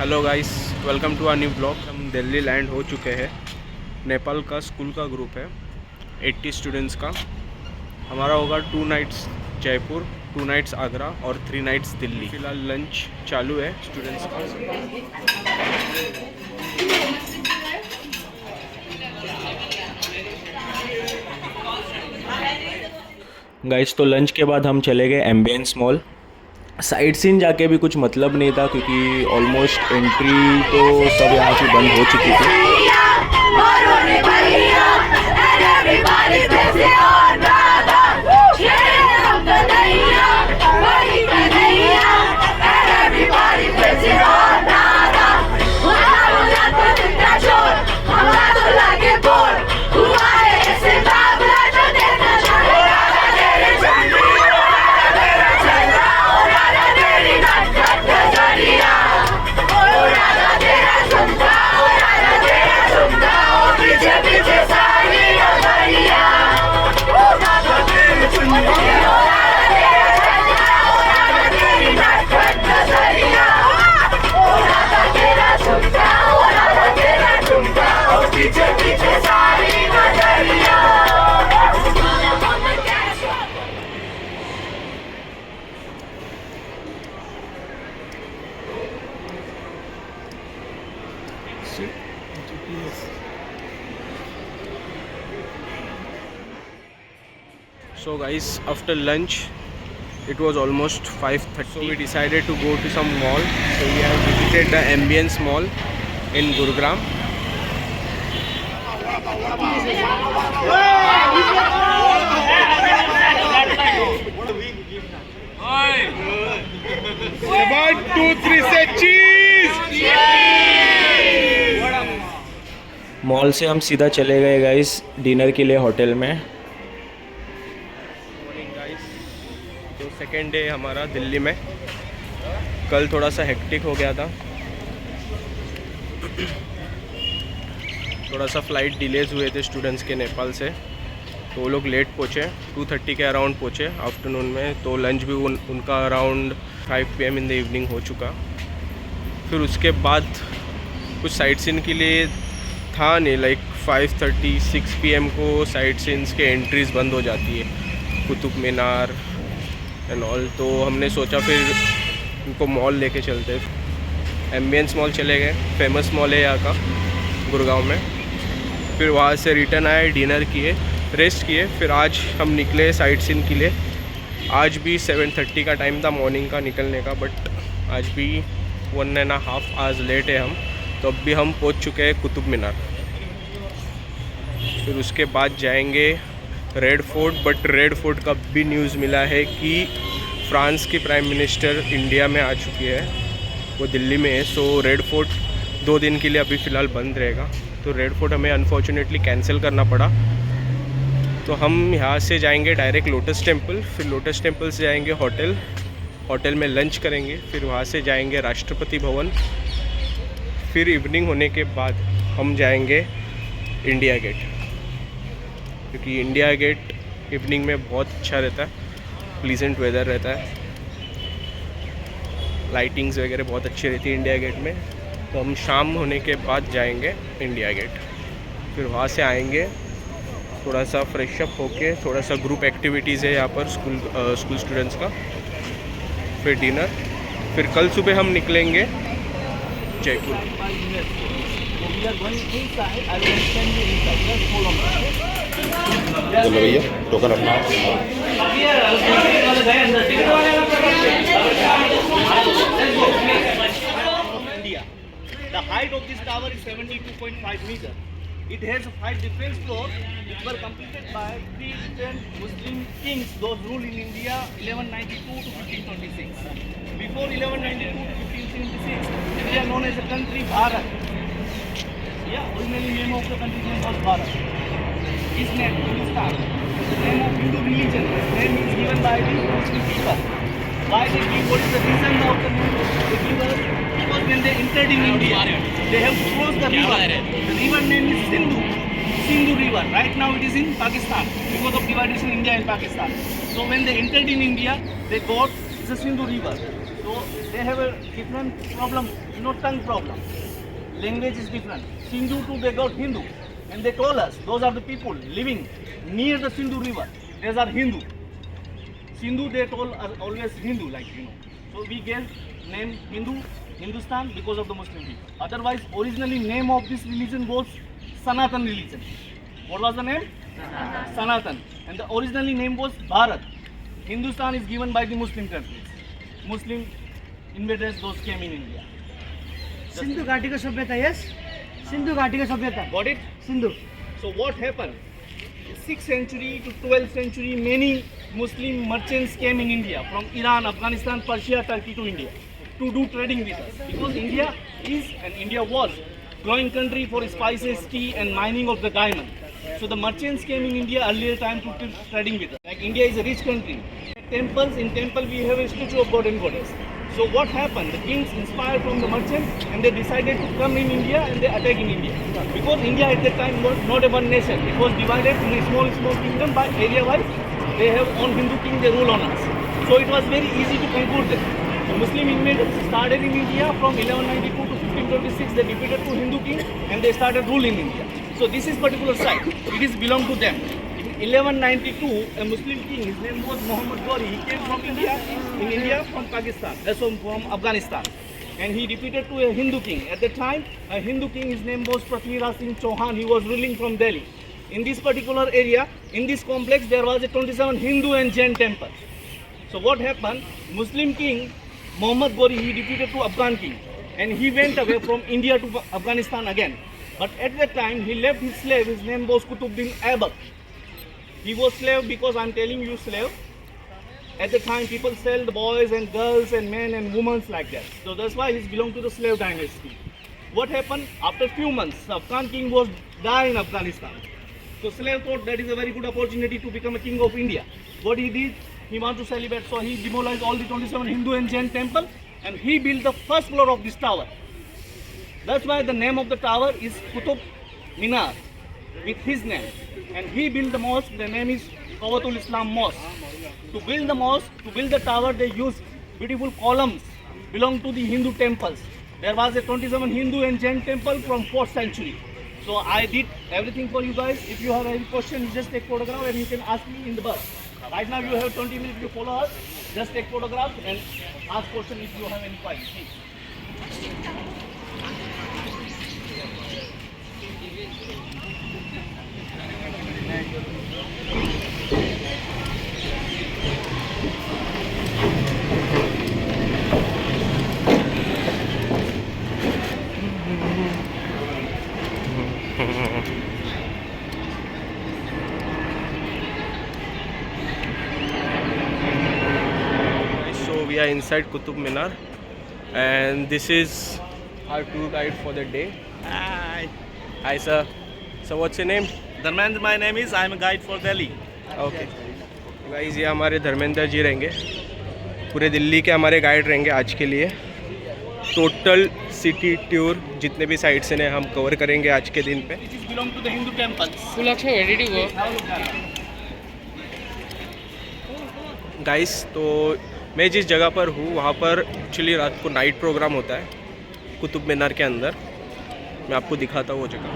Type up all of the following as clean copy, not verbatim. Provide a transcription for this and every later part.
Hello guys, welcome to our new blog. हम Delhi land हो चुके हैं। नेपाल का स्कूल का ग्रुप है 80 स्टूडेंट्स का। हमारा होगा 2 नाइट्स जयपुर, 2 नाइट्स आगरा और 3 नाइट्स दिल्ली। फिलहाल लंच चालू है स्टूडेंट्स का। गाइस, तो लंच के बाद हम चले गए एम्बियंस मॉल। साइट सीन जाके भी कुछ मतलब नहीं था क्योंकि ऑलमोस्ट एंट्री तो सब यहाँ की बंद हो चुकी थी। So guys, after lunch it was almost 5:30, so we decided to go to some mall. So we have visited the Ambience Mall in Gurugram. One, two, three, say cheese. Mall से हम सीधा चले गए गाइस डिनर के लिए hotel में। तो second day हमारा दिल्ली में। कल थोड़ा सा हेक्टिक हो गया था, थोड़ा सा फ्लाइट डिलेज हुए थे स्टूडेंट्स के नेपाल से, तो वो लोग लेट पहुँचे। 2:30 के अराउंड पहुँचे आफ्टरनून में। तो लंच भी उनका around 5 PM in the evening हो चुका। फिर उसके बाद कुछ साइट सीन के लिए था नहीं, लाइक 5:30 6 PM को साइट सीन्स के एंट्रीज़ बंद हो जाती है, कुतुब मीनार एंड ऑल। तो हमने सोचा फिर उनको मॉल लेके चलते। एम्बियंस मॉल चले गए, फेमस मॉल है यहाँ का गुड़गांव में। फिर वहाँ से रिटर्न आए, डिनर किए, रेस्ट किए। फिर आज हम निकले साइट सीन के लिए। आज भी 7:30 का टाइम था मॉर्निंग का निकलने का, बट आज भी 1.5 आवर्स लेट है हम। तो अब भी हम पहुँच चुके हैं कुतुब मीनार। फिर उसके बाद जाएंगे red fort. But red fort का भी न्यूज़ मिला है कि फ्रांस की प्राइम मिनिस्टर इंडिया में आ चुकी है, वो दिल्ली में है। सो रेड फोर्ट 2 दिन के लिए अभी फ़िलहाल बंद रहेगा। तो रेड फोर्ट हमें अनफॉर्चुनेटली कैंसिल करना पड़ा। तो हम यहाँ से जाएंगे डायरेक्ट लोटस टेम्पल। फिर लोटस टेम्पल से जाएंगे होटल, होटल में लंच करेंगे। फिर वहाँ से जाएंगे राष्ट्रपति भवन। फिर इवनिंग होने के बाद हम जाएंगे इंडिया गेट, क्योंकि इंडिया गेट इवनिंग में बहुत अच्छा रहता है, प्लीजेंट वेदर रहता है, लाइटिंग्स वगैरह बहुत अच्छी रहती है इंडिया गेट में। तो हम शाम होने के बाद जाएंगे इंडिया गेट। फिर वहाँ से आएंगे, थोड़ा सा फ्रेश अप होके, थोड़ा सा ग्रुप एक्टिविटीज़ है यहाँ पर स्कूल स्टूडेंट्स का। फिर डिनर। फिर कल सुबह हम निकलेंगे जयपुर। बोलो भैया, टोकन अपना। The height of this tower is 72.5 meters. It has 5 different floors. It were completed by 3 different Muslim kings, those ruled in India 1192 to 1526. Before 1192 to 1526, India known as a country Bharat. Yeah, originally name of the country name was Bharat. His name, Hindustan. The name of Hindu religion. This name is given by the Muslim people. Why they give? What is the reason of the name they give us? Because when they entered in India, they have to cross the river. The river name is Sindhu. Sindhu River. Right now it is in Pakistan because of dividation India and Pakistan. So when they entered in India, they got the Sindhu River. So they have a different problem, tongue problem. Language is different. Sindhu too, they got Hindu. And they told us, those are the people living near the Sindhu river. These are Hindu. Sindhu, they told us always Hindu, So we gave name Hindustan because of the Muslim people. Otherwise, originally name of this religion was Sanatan religion. What was the name? Sanatan. And the originally name was Bharat. Hindustan is given by the Muslim countries. Muslim invaders, those came in India. Sindhu घाटी का सभ्यता yes Sindhu घाटी का सभ्यता Got it? Sindhu So what happened? 6th century to 12th century, many Muslim merchants came in India from Iran, Afghanistan, Persia, Turkey to India to do trading with us. Because India is and India was growing country for spices, tea and mining of the diamond. So the merchants came in India earlier time to do trading with us. Like India is a rich country. Temples, in temple we have a statue of God and goddess. So what happened? The kings inspired from the merchants and they decided to come in India and they attack in India. Because India at that time was not a one nation. It was divided in a small kingdom by area wise. They have own Hindu king, they rule on us. So it was very easy to conquer them. The Muslim invaders started in India from 1192 to 1526. They defeated two Hindu kings and they started ruling India. So this is particular site. It is belong to them. In 1192, a Muslim king, his name was Muhammad Ghori. He came from India from Pakistan, from Afghanistan. And he defeated to a Hindu king. At the time, a Hindu king, his name was Prithviraj Singh Chauhan. He was ruling from Delhi. In this particular area, in this complex, there was a 27 Hindu and Jain temple. So what happened? Muslim king, Muhammad Ghori, he defeated to Afghan king. And he went away from India to Afghanistan again. But at that time, he left his slave. His name was Qutubuddin Aibak. He was slave because I'm telling you slave. At the time, people sell the boys and girls and men and women like that. So that's why he belonged to the slave dynasty. What happened? After few months, the Afghan king was died in Afghanistan. So slave thought that is a very good opportunity to become a king of India. What he did, he wanted to celebrate. So he demolished all the 27 Hindu and Jain temple and he built the first floor of this tower. That's why the name of the tower is Qutub Minar, with his name. And he built the mosque, the name is Qawatul Islam Mosque. To build the mosque, to build the tower, they used beautiful columns belong to the Hindu temples. There was a 27 Hindu and Jain temple from 4th century. So I did everything for you guys. If you have any question, you just take photograph and you can ask me in the bus. Right now you have 20 minutes to follow us. Just take photograph and ask question if you have any question. So we are inside Qutub Minar and this is our tour guide for the day. Hi. Hi sir. So what's your name? Dharmendra, my name is. I am a guide for Delhi. Okay guys ये हमारे धर्मेंद्र जी रहेंगे, पूरे दिल्ली के हमारे guide रहेंगे आज के लिए। टोटल सिटी टूर जितने भी साइट्स हैं हम कवर करेंगे आज के दिन पे। It is belong to the Hindu temples. ready to go Have a look at it. Guys तो मैं जिस जगह पर हूँ वहाँ पर एक्चुअली रात को नाइट प्रोग्राम होता है कुतुब मीनार के अंदर। मैं आपको दिखाता हूँ वो जगह।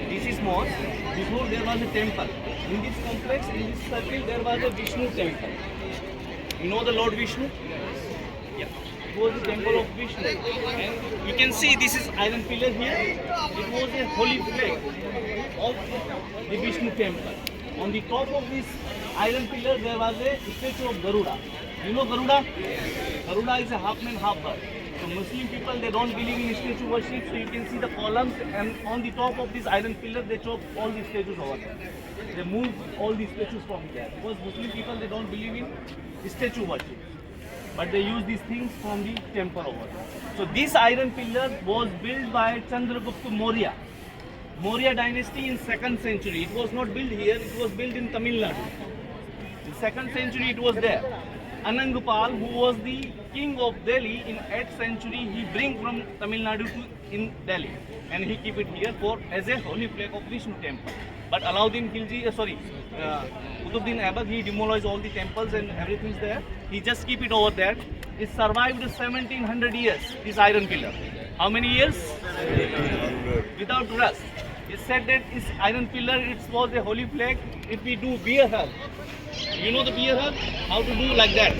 This is mosque. Before there was a temple. In this complex, in this circle, there was a Vishnu temple. You know the Lord Vishnu? Yeah. It was the temple of Vishnu. And you can see this is iron pillar here. It was a holy flag of the Vishnu temple. On the top of this iron pillar, there was a statue of Garuda. You know Garuda? Garuda is a half man, half bird. So Muslim people, they don't believe in statue worship. So you can see the columns, and on the top of this iron pillar, they chop all these statues over there. They move all these statues from there. Because Muslim people, they don't believe in statue worship. But they use these things from the temple over there. So this iron pillar was built by Chandragupta Maurya. Maurya dynasty in 2nd century. It was not built here, it was built in Tamil Nadu. In 2nd century it was there. Anangupal, who was the king of Delhi in 8th century, he bring from Tamil Nadu to in Delhi. And he keep it here for as a holy flag of Vishnu temple. But Alauddin Khilji, Qutbuddin Aibak, he demolished all the temples and everything's there. He just keep it over there. It survived 1700 years, this iron pillar. How many years? 1700. Without rust. It's said that this iron pillar, it was a holy flag. If we do beer hug, you know the beer hug? How to do like that?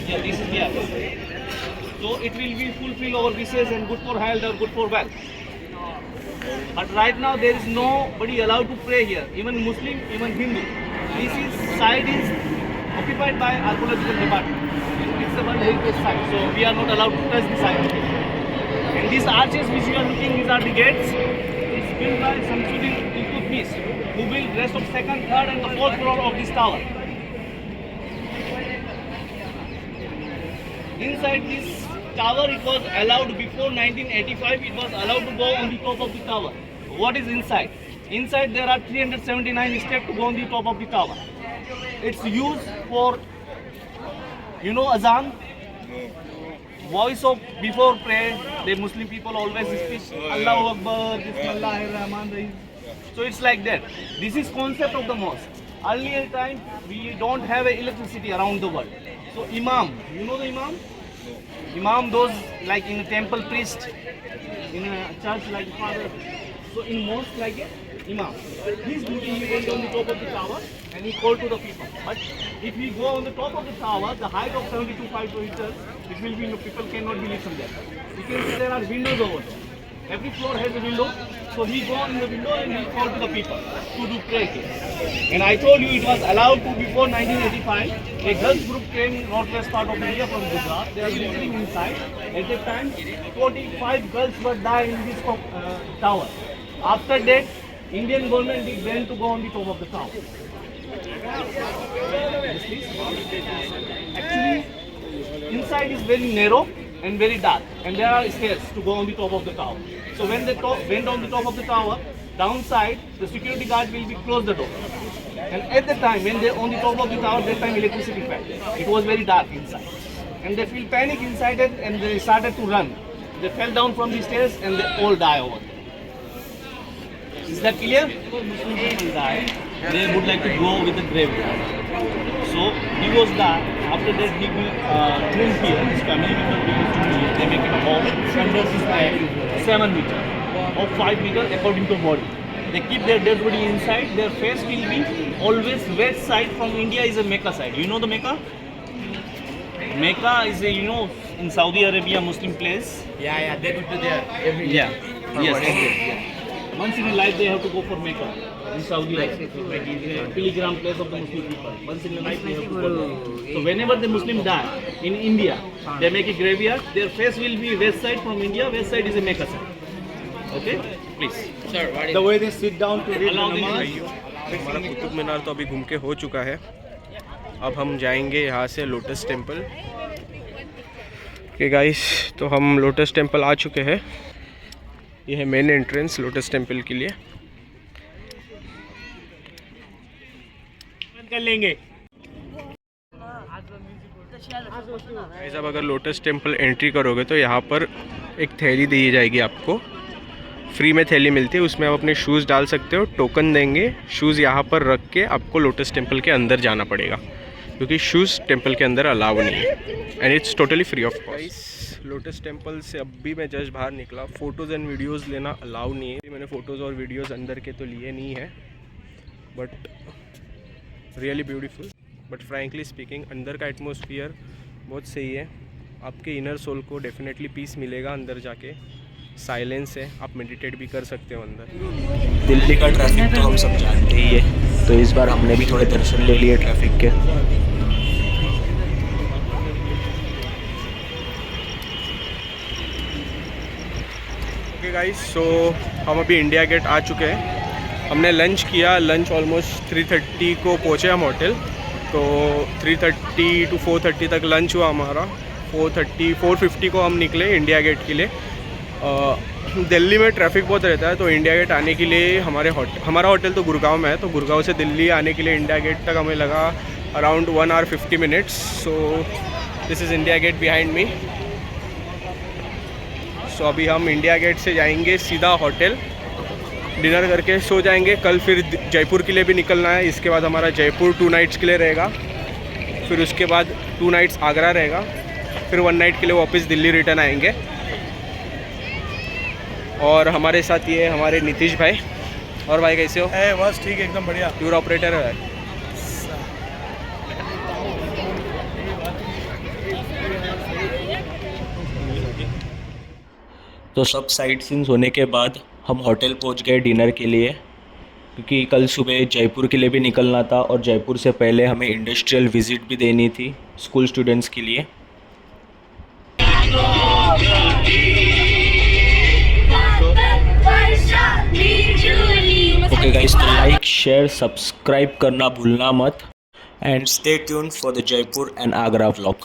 Yeah, this is beer hug. So it will be fulfill our wishes and good for health or good for wealth. But right now there is nobody allowed to pray here, even Muslim, even Hindu. Side is occupied by archaeological department. It's a World Heritage site, so we are not allowed to touch the site. And these arches which you are looking, these are the gates. It's built by Samsuddin Iltutmish, who built rest of second, third, and the fourth floor of this tower. Inside this tower, it was allowed before 1985. It was allowed to go on the top of the tower. What is inside? Inside there are 379 steps to go on the top of the tower. It's used for, azan. Voice of before prayer. The Muslim people always speak Allahu Akbar, Bismillahir Rahmanir Rahim. So it's like that. This is concept of the mosque. Earlier time we don't have electricity around the world. So Imam, you know the Imam? Imam, those like in a temple priest, in a church like father. So in mosque like a Imam. He's looking, he went on the top of the tower and he called to the people. But if we go on the top of the tower, the height of 72.5 meters, it will be, people cannot be from there. You can see there are windows over there. Every floor has a window. So he go in the window and he called to the people to do prayer here. And I told you it was allowed to before 1985. A girls group came in northwest part of India from Gujarat. They are living inside. At that time, 45 girls were died in this tower. After that, Indian government went to go on the top of the tower. Actually, inside is very narrow and very dark, and there are stairs to go on the top of the tower. So when they went on the top of the tower, downside the security guard will be close the door. And at the time when they on the top of the tower, that time electricity fell. It was very dark inside, and they feel panic inside it, and they started to run. They fell down from the stairs and they all die over there. Is that clear? Muslim people die. They would like to go with the graveyard. So he was there. After that he will tomb here. His family members will tomb here. They make it a hall under this 7 meters or 5 meters according to body. They keep their dead body inside. Their face will be always west side from India is a Mecca side. You know the Mecca? Mecca is a in Saudi Arabia Muslim place. Yeah, they go to there every Yeah. Yes. Once in a life they have to go for Mecca in Saudi Arabia. Pilgrim place of the Muslim people. Once in a life they have to go there. So whenever the Muslim die in India, they make a graveyard. Their face will be west side from India. West side is a Mecca side. Okay, please. Sir, what is The way they sit down to read the namaz. हमारा कुतुब मीनार तो अभी घूम के हो चुका है. अब हम जाएंगे यहाँ से लोटस टेम्पल. ओके गाइस, तो हम लोटस टेम्पल आ चुके हैं. ये है मेन एंट्रेंस लोटस टेम्पल के लिए. कर लेंगे. गाइस, अब अगर लोटस टेम्पल एंट्री करोगे तो यहाँ पर एक थैली दी जाएगी आपको. फ्री में थैली मिलती है, उसमें आप अपने शूज़ डाल सकते हो. टोकन देंगे, शूज़ यहाँ पर रख के आपको लोटस टेम्पल के अंदर जाना पड़ेगा, क्योंकि शूज़ टेम्पल के अंदर अलाउ नहीं है. And it's totally free of cost. Lotus temple से अभी मैं जस्ट बाहर निकला. फ़ोटोज़ एंड वीडियोज़ लेना अलाउ नहीं है. मैंने फ़ोटोज़ और वीडियोज़ अंदर के तो लिए नहीं है, but really beautiful. But frankly speaking, अंदर का एटमोसफियर बहुत सही है. आपके इनर सोल को डेफिनेटली पीस मिलेगा अंदर जाके. साइलेंस है, आप मेडिटेट भी कर सकते हो अंदर. दिल्ली का ट्रैफिक तो हम सब जानते ही है, तो इस बार हमने भी थोड़े दर्शन ले लिए ट्रैफिक के. ओके गाइस, सो हम अभी इंडिया गेट आ चुके हैं. हमने लंच किया. लंच ऑलमोस्ट 3:30 को पहुँचे हम होटल. तो 3:30 to 4:30 तक लंच हुआ हमारा. 4:50 को हम निकले इंडिया गेट के लिए. दिल्ली में ट्रैफिक बहुत रहता है, तो इंडिया गेट आने के लिए हमारा होटल तो गुड़गांव में है, तो गुड़गांव से दिल्ली आने के लिए इंडिया गेट तक हमें लगा around 1 hour 50 minutes. So this is India Gate behind me. So अभी हम इंडिया गेट से जाएंगे सीधा होटल. डिनर करके सो जाएंगे। कल फिर जयपुर के लिए भी निकलना है। इसके बाद हमारा जयपुर 2 नाइट्स के लिए रहेगा। फिर उसके बाद 2 नाइट्स आगरा रहेगा। फिर 1 नाइट के लिए वापस दिल्ली रिटर्न आएंगे। और हमारे साथ ये हमारे नीतीश भाई। और भाई कैसे हो? बस ठीक, एकदम बढ़िया। टूर ऑपरेटर है। तो सब साइट सीन्स होने के बाद हम होटल पहुंच गए डिनर के लिए, क्योंकि कल सुबह जयपुर के लिए भी निकलना था और जयपुर से पहले हमें इंडस्ट्रियल विज़िट भी देनी थी स्कूल स्टूडेंट्स के लिए। ओके गाइस, तो लाइक शेयर सब्सक्राइब करना भूलना मत and stay tuned for the Jaipur and Agra vlog.